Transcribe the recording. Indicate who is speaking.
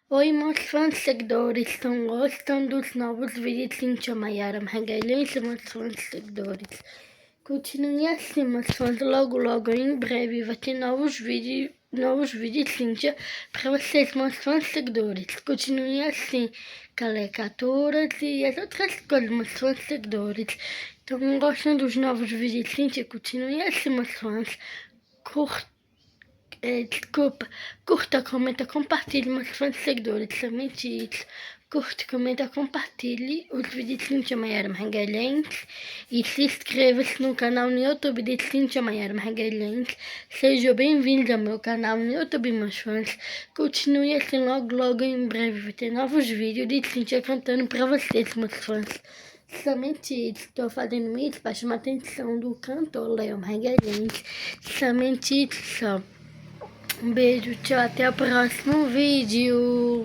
Speaker 1: Oi, meus fãs seguidores, estão gostando dos novos vídeos de Cíntia Maiara Magalhães, meus fãs seguidores? Continue assim, meus fãs, logo em breve vai ter novos vídeos de Cíntia para vocês, meus fãs seguidores. Continue assim, calecaturas e as outras coisas, meus fãs seguidores. Estão gostando dos novos vídeos de Cíntia? Continue assim, meus fãs. Curta, comenta, compartilhe, meus fãs seguidores, somente isso. Curta, comenta, compartilhe os vídeos de Cíntia Maiara Magalhães e se inscreva-se no canal no YouTube de Cíntia Maiara Magalhães. Seja bem-vindo ao meu canal no YouTube, meus fãs. Continue assim, logo em breve vai ter novos vídeos de Cíntia cantando para vocês, meus fãs. Somente isso, estou fazendo isso para chamar a atenção do cantor Léo Magalhães. Somente isso só. Um beijo, tchau, até o próximo vídeo.